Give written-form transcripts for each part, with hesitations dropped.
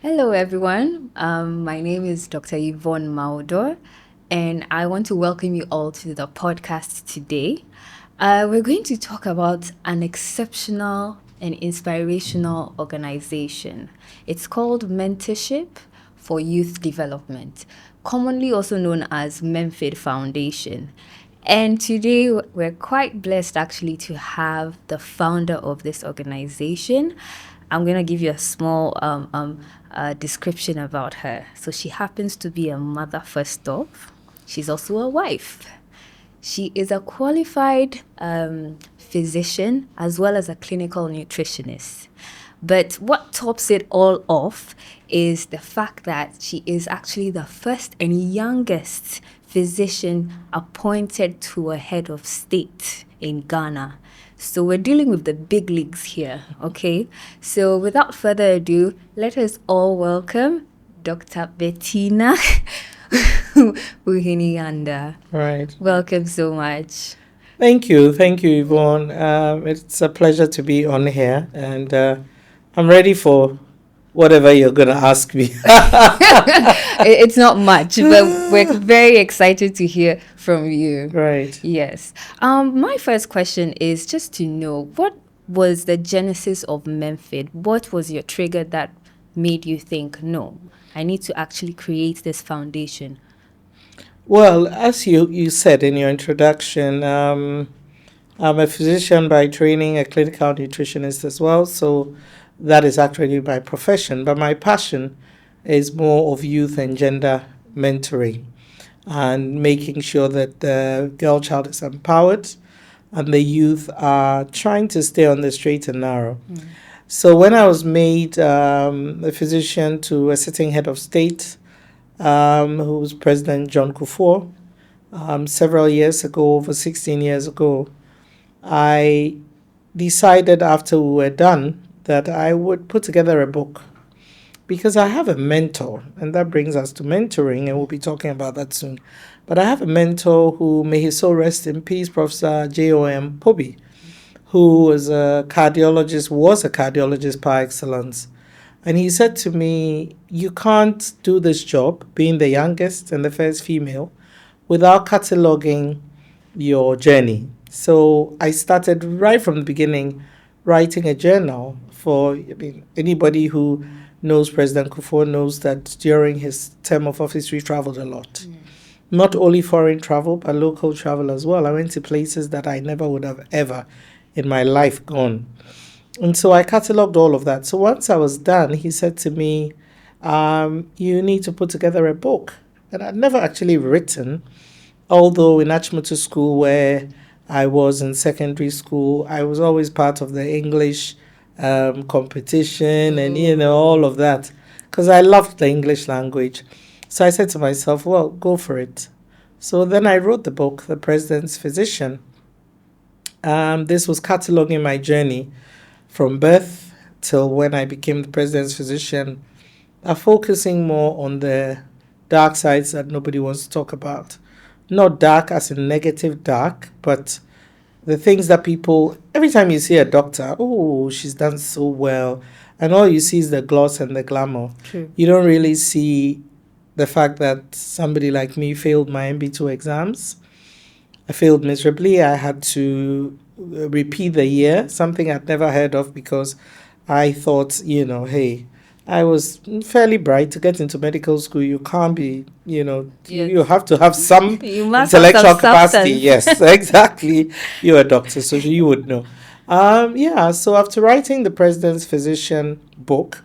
Hello, everyone. My name is Dr. Yvonne Maudor, and I want to welcome you all to the podcast today. We're going to talk about an exceptional and inspirational organization. It's called Mentorship for Youth Development, commonly also known as Menfyd Foundation. And today we're quite blessed actually to have the founder of this organization. I'm going to give you a small description about her. So she happens to be a mother first off. She's also a wife. She is a qualified physician as well as a clinical nutritionist. But what tops it all off is the fact that she is actually the first and youngest physician appointed to a head of state in Ghana. So we're dealing with the big leagues here, okay? So without further ado, let us all welcome Dr. Bettina Boohene-Andah. Right. Welcome so much. Thank you, Yvonne. It's a pleasure to be on here, and I'm ready for whatever you're going to ask me. It's not much, but we're very excited to hear from you. Right. Yes. My first question is just to know, what was the genesis of Menfyd? What was your trigger that made you think, no, I need to actually create this foundation? Well, as you said in your introduction, I'm a physician by training, a clinical nutritionist as well. So that is actually my profession. But my passion is more of youth and gender mentoring and making sure that the girl child is empowered and the youth are trying to stay on the straight and narrow. So when I was made a physician to a sitting head of state, who was President John Kufuor, several years ago, over 16 years ago, I decided after we were done that I would put together a book because I have a mentor, and that brings us to mentoring, and we'll be talking about that soon. But I have a mentor who, may his soul rest in peace, Professor J.O.M. Pobi, who was a cardiologist par excellence. And he said to me, you can't do this job, being the youngest and the first female, without cataloging your journey. So I started right from the beginning writing a journal for anybody who knows President Kufuor knows that during his term of office, we traveled a lot. Not only foreign travel, but local travel as well. I went to places that I never would have ever in my life gone. And so I catalogued all of that. So once I was done, he said to me, you need to put together a book. And I'd never actually written, although in Achimota School, where I was in secondary school, I was always part of the English competition and, all of that, because I loved the English language. So I said to myself, well, go for it. So then I wrote the book, The President's Physician. This was cataloging my journey from birth till when I became the President's Physician, focusing more on the dark sides that nobody wants to talk about. Not dark as in negative dark, but the things that people, every time you see a doctor, oh, she's done so well, and all you see is the gloss and the glamour. True. You don't really see the fact that somebody like me failed my MB2 exams. I failed miserably. I had to repeat the year, something I'd never heard of because I thought, hey, I was fairly bright. To get into medical school, you can't be, Yes. you have to have some You must have intellectual some capacity. substance. Yes, exactly. You're a doctor, so you would know. So after writing the President's Physician book,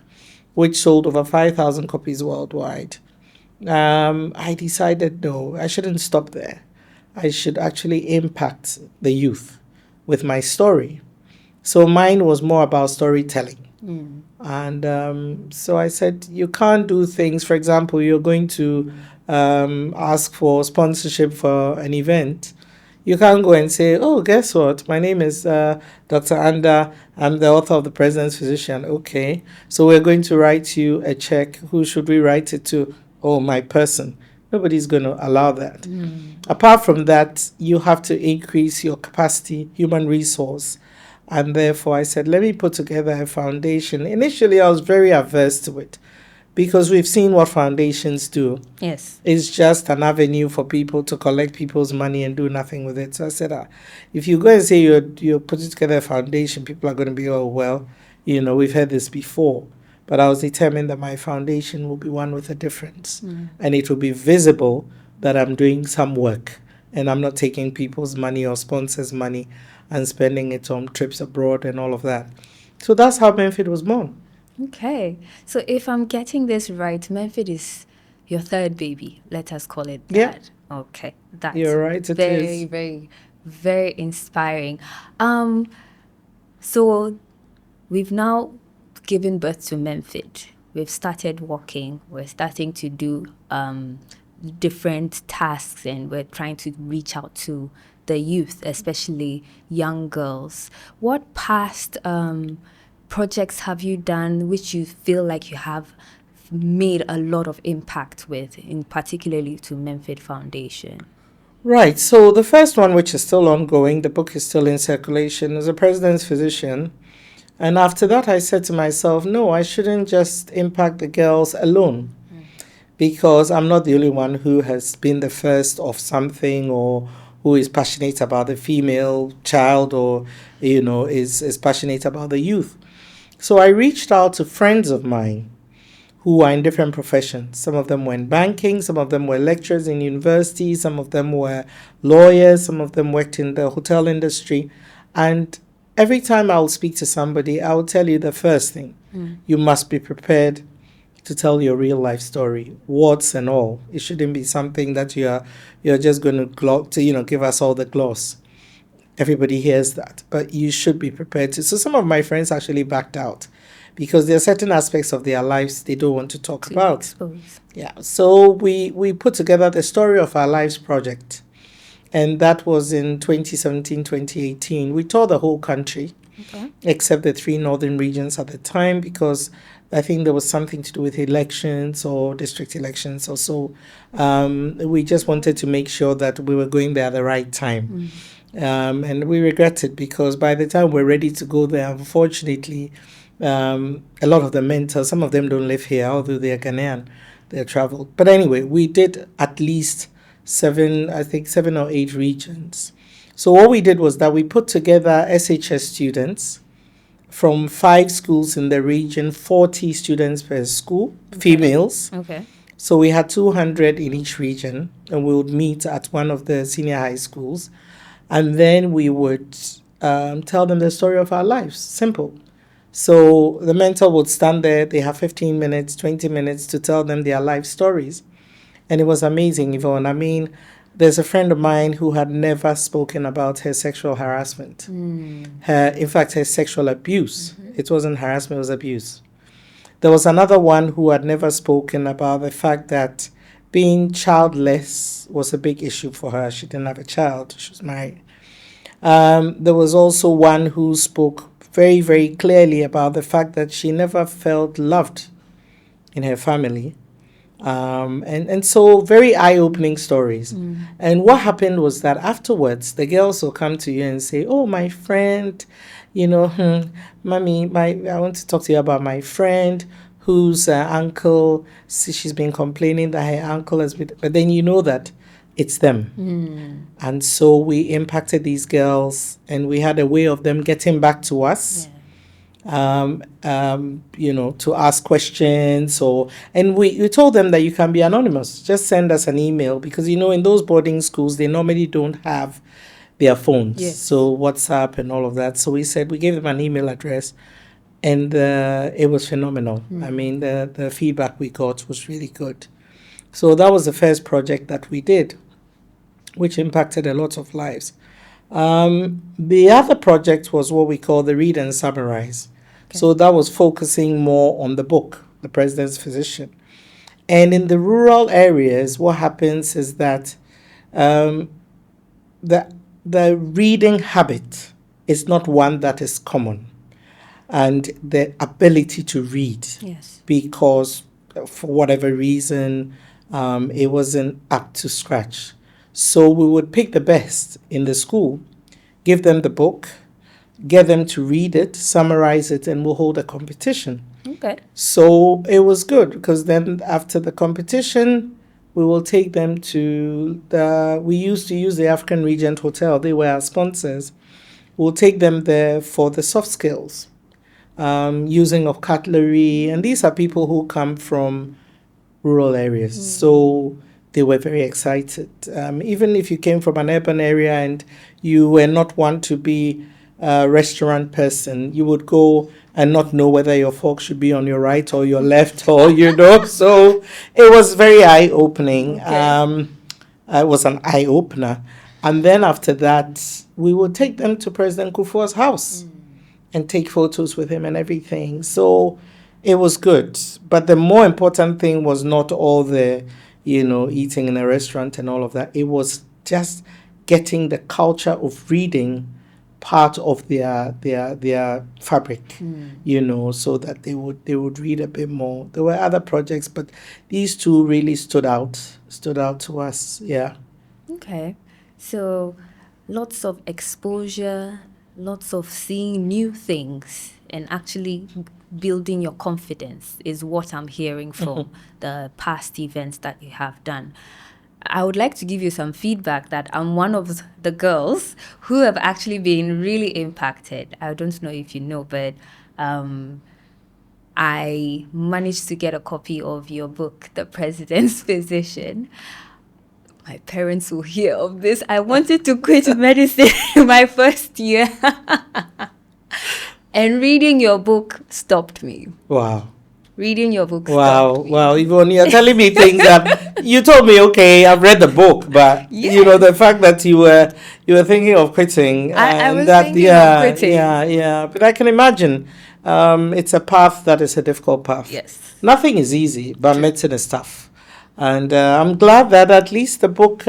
which sold over 5,000 copies worldwide, I decided, no, I shouldn't stop there. I should actually impact the youth with my story. So mine was more about storytelling. And so I said, you can't do things, for example, you're going to ask for sponsorship for an event. You can't go and say, oh, guess what? My name is Dr. Andah. I'm the author of The President's Physician. Okay, so we're going to write you a check. Who should we write it to? Oh, my person. Nobody's going to allow that. Apart from that, you have to increase your capacity, human resource. And therefore, I said, let me put together a foundation. Initially, I was very averse to it because we've seen what foundations do. Yes. It's just an avenue for people to collect people's money and do nothing with it. So I said, if you go and say you're putting together a foundation, people are going to be, oh, well, we've heard this before. But I was determined that my foundation will be one with a difference. And it will be visible that I'm doing some work and I'm not taking people's money or sponsors' money and spending it on trips abroad and all of that. So that's how Menfyd was born. Okay. So if I'm getting this right, Menfyd is your third baby. Let us call it that. Yeah. Okay. That's You're right, it very, is. very, very inspiring. So we've now given birth to Menfyd. We've started walking. We're starting to do different tasks, and we're trying to reach out to the youth, especially young girls. What past projects have you done which you feel like you have made a lot of impact with, in particularly to Menfyd Foundation? Right. So the first one, which is still ongoing, the book is still in circulation, is a president's physician. And after that, I said to myself, no, I shouldn't just impact the girls alone, because I'm not the only one who has been the first of something, or who is passionate about the female child, or, is passionate about the youth. So I reached out to friends of mine who are in different professions. Some of them were in banking, some of them were lecturers in university, some of them were lawyers, some of them worked in the hotel industry. And every time I'll speak to somebody, I'll tell you the first thing. You must be prepared to tell your real life story, warts and all. It shouldn't be something that you're just going to give us all the gloss. Everybody hears that, but you should be prepared to. So some of my friends actually backed out, because there are certain aspects of their lives they don't want to talk about. Expose. Yeah. So we put together the Story of Our Lives project, and that was in 2017, 2018. We toured the whole country, except the 3 northern regions at the time, because I think there was something to do with elections or district elections or so. We just wanted to make sure that we were going there at the right time. And we regret it, because by the time we're ready to go there, unfortunately, a lot of the mentors, some of them don't live here, although they are Ghanaian, they're traveled. But anyway, we did at least 7 or 8 regions. So what we did was that we put together SHS students from 5 schools in the region, 40 students per school, females. Okay. So we had 200 in each region, and we would meet at one of the senior high schools. And then we would tell them the story of our lives. Simple. So the mentor would stand there. They have 15 minutes, 20 minutes to tell them their life stories. And it was amazing, Yvonne. I mean, there's a friend of mine who had never spoken about her sexual harassment. In fact, her sexual abuse. It wasn't harassment, it was abuse. There was another one who had never spoken about the fact that being childless was a big issue for her. She didn't have a child. She was married. There was also one who spoke very, very clearly about the fact that she never felt loved in her family. And so very eye-opening stories. And what happened was that afterwards, the girls will come to you and say, oh, my friend, mommy, I want to talk to you about my friend whose uncle, she's been complaining that her uncle has been, but then you know that it's them. And so we impacted these girls, and we had a way of them getting back to us. To ask questions, and we told them that you can be anonymous. Just send us an email, because in those boarding schools they normally don't have their phones. Yes. So WhatsApp and all of that. So we gave them an email address, and it was phenomenal. I mean, the feedback we got was really good. So that was the first project that we did, which impacted a lot of lives. The other project was what we call the Read and Summarize. Okay. So that was focusing more on the book, The President's Physician. And in the rural areas, what happens is that the reading habit is not one that is common, and the ability to read. Yes. Because for whatever reason, it wasn't up to scratch. So we would pick the best in the school, give them the book, get them to read it, summarize it, and we'll hold a competition. Okay. So it was good because then after the competition, we will take them to we used to use the African Regent Hotel. They were our sponsors. We'll take them there for the soft skills, using of cutlery. And these are people who come from rural areas. So they were very excited. Even if you came from an urban area and you were not one to be a restaurant person, you would go and not know whether your fork should be on your right or your left, or So it was very eye opening. Okay. It was an eye opener. And then after that, we would take them to President Kufuor's house and take photos with him and everything. So it was good. But the more important thing was not all the, eating in a restaurant and all of that. It was just getting the culture of reading part of their fabric, so that they would read a bit more. There were other projects, but these two really stood out to us. Yeah. Okay. So lots of exposure, lots of seeing new things and actually building your confidence is what I'm hearing from the past events that you have done. I would like to give you some feedback that I'm one of the girls who have actually been really impacted. I don't know if you know, but I managed to get a copy of your book, The President's Physician. My parents will hear of this. I wanted to quit medicine in my first year. And reading your book stopped me. Wow. Reading your book Wow, stopped me. wow, Yvonne, you're telling me things that you told me. Okay, I've read the book, but the fact that you were thinking of quitting, I and was that, thinking of yeah, quitting. yeah. But I can imagine, it's a path that is a difficult path. Yes. Nothing is easy, but medicine is tough, and I'm glad that at least the book,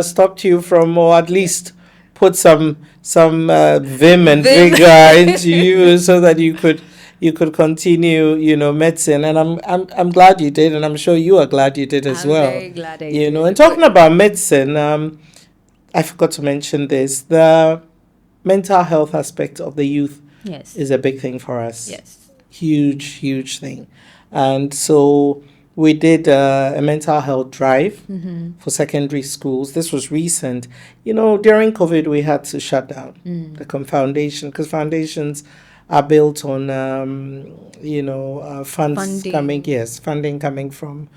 stopped you from, or at least put some vim and Vim. vigor into you, so that you could continue, medicine. And I'm glad you did, and I'm sure you are glad you did as I'm well. very glad I did. And talking about medicine, I forgot to mention this. The mental health aspect of the youth Yes. is a big thing for us. Yes. Huge thing. And so we did a mental health drive for secondary schools. This was recent. During COVID, we had to shut down the foundation, because foundations are built on, funds coming, funding coming from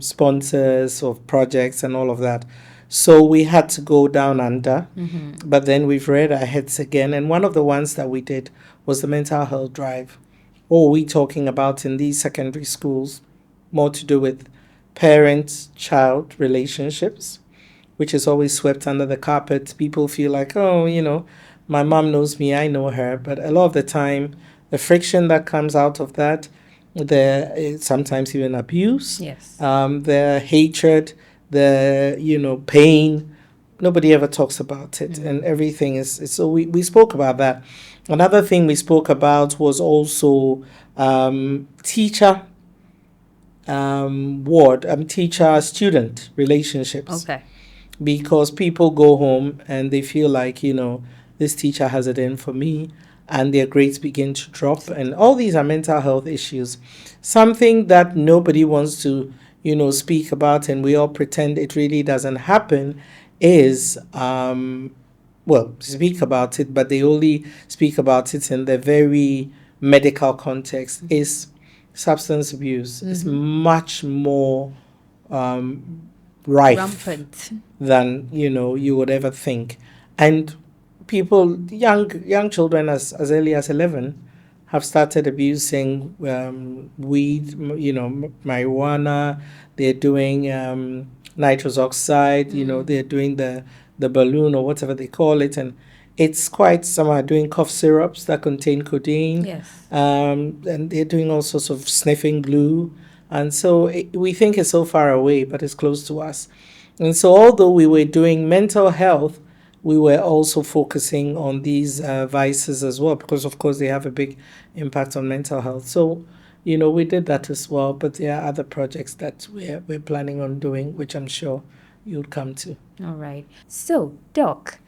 sponsors of projects and all of that. So we had to go down under, but then we've read our heads again. And one of the ones that we did was the mental health drive. What are we talking about in these secondary schools? More to do with parent-child relationships, which is always swept under the carpet. People feel like, my mom knows me, I know her. But a lot of the time, the friction that comes out of that, there is sometimes even abuse, Yes. the hatred, the pain. Nobody ever talks about it, and everything is. So we spoke about that. Another thing we spoke about was also teacher teacher-student relationships. Okay. Because people go home and they feel like, this teacher has it in for me, and their grades begin to drop. And all these are mental health issues. Something that nobody wants to, speak about, and we all pretend it really doesn't happen, is, speak about it, but they only speak about it in the very medical context, is substance abuse. Is much more rife Rampant. than you would ever think. And people, young children as early as 11, have started abusing weed, marijuana. They're doing nitrous oxide. They're doing the balloon, or whatever they call it, and it's quite. Some are doing cough syrups that contain codeine. Yes. And they're doing all sorts of sniffing glue. And so we think it's so far away, but it's close to us. And so although we were doing mental health, we were also focusing on these vices as well, because of course they have a big impact on mental health. So, we did that as well, but there are other projects that we're planning on doing, which I'm sure you'll come to. All right. So, Doc,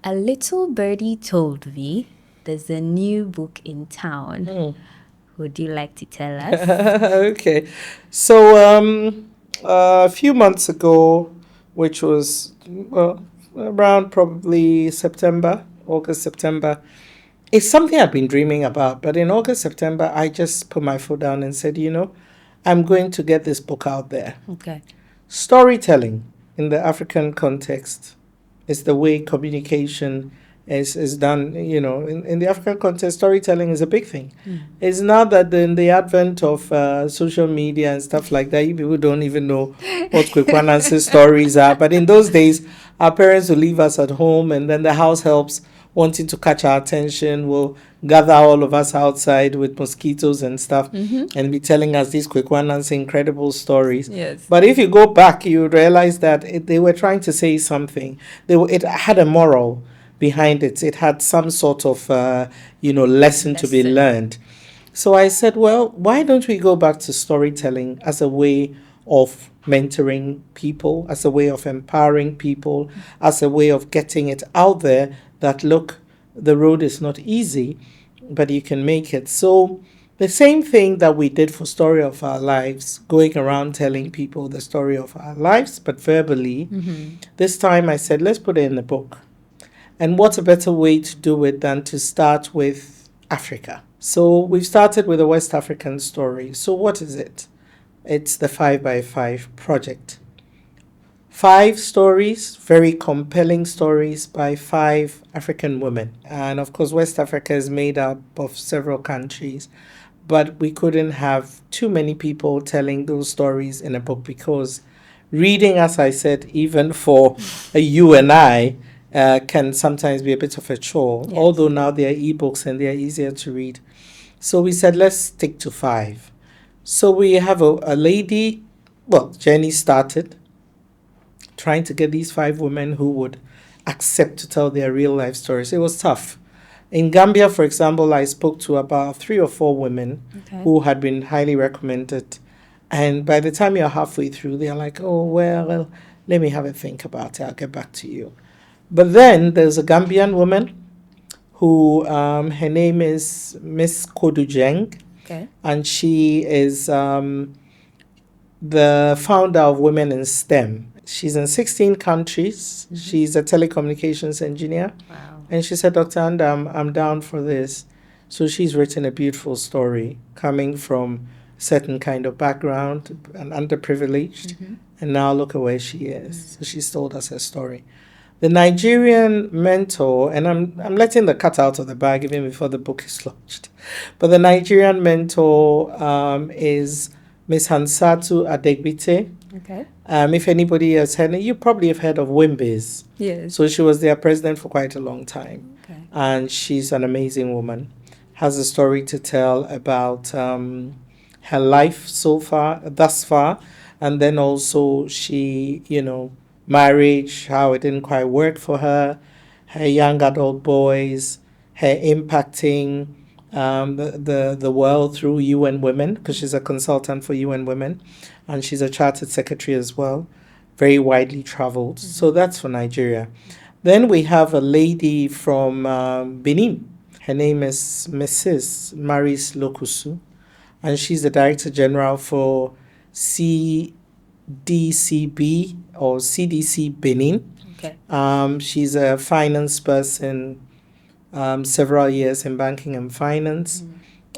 a little birdie told me there's a new book in town. Would you like to tell us? Okay. So, a few months ago, which was, well, around probably September, August, September, it's something I've been dreaming about. But in August, September, I just put my foot down and said, I'm going to get this book out there. Okay. Storytelling in the African context is the way communication is done. In the African context, storytelling is a big thing. It's not that in the advent of social media and stuff like that, you people don't even know what Kwekwanansi stories are. But in those days, our parents would leave us at home, and then the house helps wanting to catch our attention will gather all of us outside with mosquitoes and stuff and be telling us these Kwekwanansi incredible stories. Yes. But if you go back, you would realize that they were trying to say something. It had a moral behind it. It had some sort of, lesson to be learned. So I said, well, why don't we go back to storytelling as a way of mentoring people, as a way of empowering people, as a way of getting it out there that, look, the road is not easy, but you can make it. So the same thing that we did for Story of Our Lives, going around telling people the story of our lives, but verbally, this time I said, let's put it in a book. And what a better way to do it than to start with Africa. So we've started with a West African story. So what is it? It's the 5x5 project. 5 stories, very compelling stories by 5 African women. And of course, West Africa is made up of several countries. But we couldn't have too many people telling those stories in a book because reading, as I said, even for you and I, can sometimes be a bit of a chore, yes. Although now there are ebooks and they are easier to read. So we said, let's stick to 5. So we have a lady, Jenny started trying to get these 5 women who would accept to tell their real life stories. It was tough. In Gambia, for example, I spoke to about 3 or 4 women who had been highly recommended. And by the time you're halfway through, they're like, oh, well, let me have a think about it. I'll get back to you. But then there's a Gambian woman who, her name is Miss Kodujeng. Okay. And she is the founder of Women in STEM. She's in 16 countries. She's a telecommunications engineer. Wow. And she said, Dr. Andah, I'm down for this. So she's written a beautiful story coming from a certain kind of background and underprivileged. And now look at where she is. So she's told us her story. The Nigerian mentor, and I'm letting the cat out of the bag even before the book is launched, but the Nigerian mentor is Miss Hansatu Adegbite. Okay. If anybody has heard, you probably have heard of Wimbiz. Yes. So she was their president for quite a long time. Okay. And she's an amazing woman. Has a story to tell about her life thus far. And then also she, marriage, how it didn't quite work for her, her young adult boys, her impacting the world through UN Women, because she's a consultant for UN Women, and she's a chartered secretary as well, very widely traveled. So that's for Nigeria. Then we have a lady from Benin. Her name is Mrs. Maris Lokusu, and she's the Director General for CDCB or CDC Benin. Okay. She's a finance person, several years in banking and finance.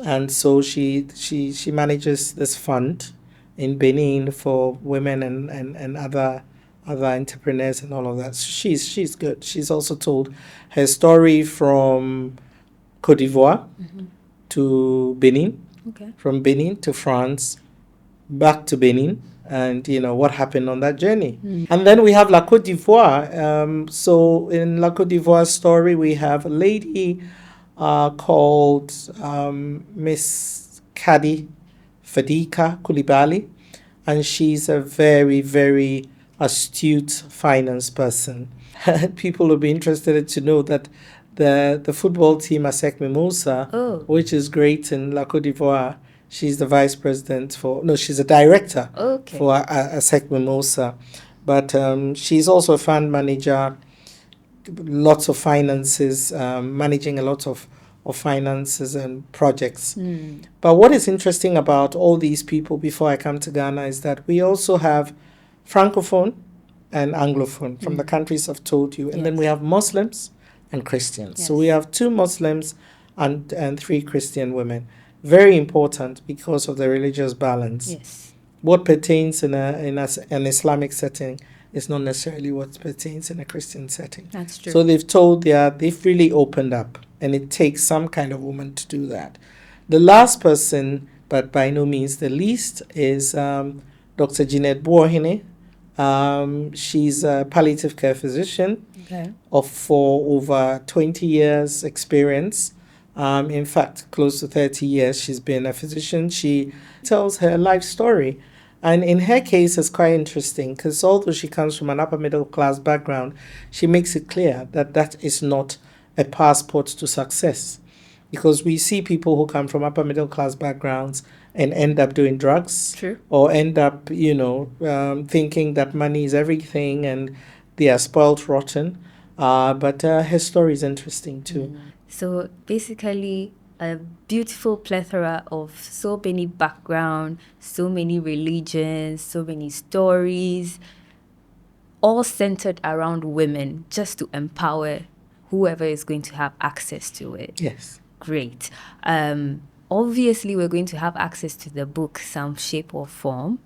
And so she manages this fund in Benin for women and other entrepreneurs and all of that. So she's good. She's also told her story from Côte d'Ivoire to Benin, from Benin to France, back to Benin, and what happened on that journey. And then we have La Côte d'Ivoire. So in La Côte d'Ivoire's story, we have a lady called Miss Kadi Fadika Koulibaly, and she's a very, very astute finance person. People will be interested to know that the football team ASEC Mimosa, which is great in La Côte d'Ivoire, she's the vice president she's a director for ASEC Mimosa. But she's also a fund manager, lots of finances, managing a lot of of finances and projects. But what is interesting about all these people before I come to Ghana is that we also have Francophone and Anglophone from the countries I've told you. And then we have Muslims and Christians. So we have 2 Muslims and 3 Christian women. Very important because of the religious balance. Yes. What pertains in an Islamic setting is not necessarily what pertains in a Christian setting. That's true. So they've really opened up, and it takes some kind of woman to do that. The last person, but by no means the least, is Dr. Jeanette Boohene. She's a palliative care physician for over 20 years experience. In fact, close to 30 years she's been a physician. She tells her life story. And in her case, it's quite interesting because although she comes from an upper middle class background, she makes it clear that that is not a passport to success. Because we see people who come from upper middle class backgrounds and end up doing drugs. True. Or end up, thinking that money is everything and they are spoiled rotten. But her story is interesting too. So basically, a beautiful plethora of so many backgrounds, so many religions, so many stories, all centered around women, just to empower whoever is going to have access to it. Yes. Great. Obviously, we're going to have access to the book, some shape or form.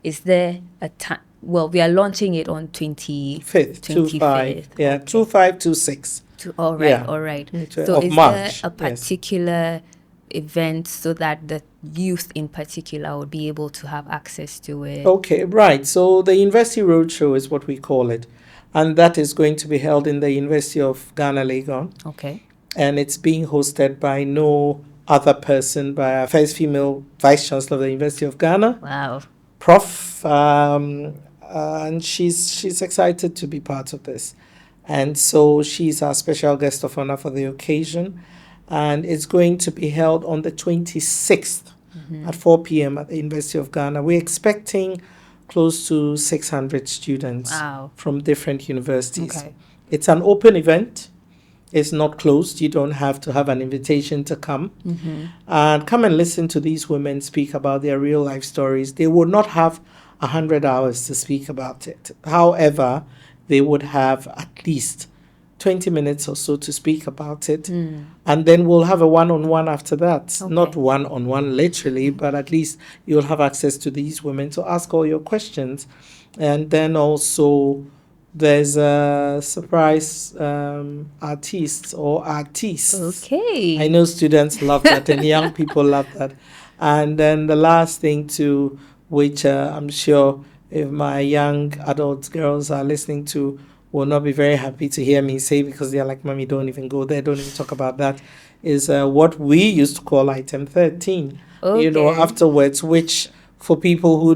Is there a time? Well, we are launching it on 25th. 25th. Yeah, 2526. All right. So Of is March, there a particular event so that the youth in particular would be able to have access to it? Okay, right. So the University Roadshow is what we call it. And that is going to be held in the University of Ghana, Legon. Okay. And it's being hosted by no other person, by our first female Vice Chancellor of the University of Ghana. Wow. Prof. And she's excited to be part of this. And so she's our special guest of honor for the occasion. And it's going to be held on the 26th at 4 p.m. at the University of Ghana. We're expecting close to 600 students from different universities. Okay. It's an open event. It's not closed. You don't have to have an invitation to come. And come and listen to these women speak about their real life stories. They would not have 100 hours to speak about it. However, they would have at least 20 minutes or so to speak about it. And then we'll have a one-on-one after that. Okay. Not one-on-one literally, but at least you'll have access to these women to ask all your questions. And then also there's a surprise artists. Okay. I know students love that and young people love that. And then the last thing too, which I'm sure if my young adult girls are listening to, will not be very happy to hear me say, because they're like, Mommy, don't even go there, don't even talk about that, is what we used to call item 13. Okay. Afterwards, which for people who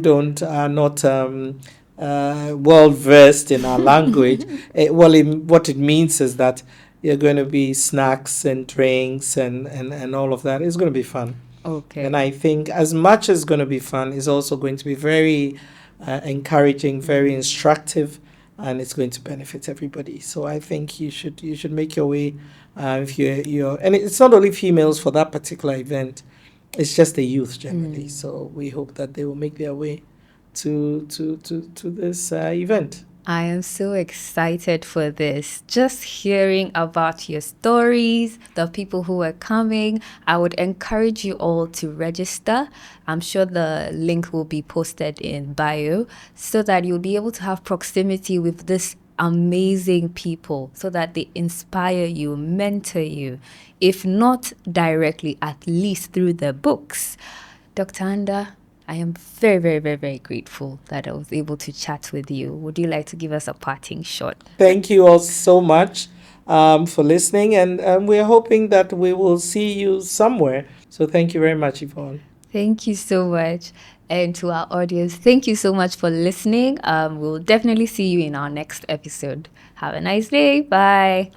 are not well versed in our language, what it means is that you're going to be snacks and drinks and all of that. It's going to be fun. Okay. And I think as much as it's going to be fun, it's also going to be very encouraging, very instructive, and it's going to benefit everybody. So I think you should make your way if you're and it's not only females for that particular event, it's just the youth generally. So we hope that they will make their way to this event. I am so excited for this. Just hearing about your stories, the people who are coming, I would encourage you all to register. I'm sure the link will be posted in bio so that you'll be able to have proximity with this amazing people so that they inspire you, mentor you, if not directly, at least through the books. Dr. Andah, I am very, very, very, very grateful that I was able to chat with you. Would you like to give us a parting shot? Thank you all so much for listening, and we're hoping that we will see you somewhere. So thank you very much, Yvonne. Thank you so much. And to our audience, thank you so much for listening. We'll definitely see you in our next episode. Have a nice day. Bye.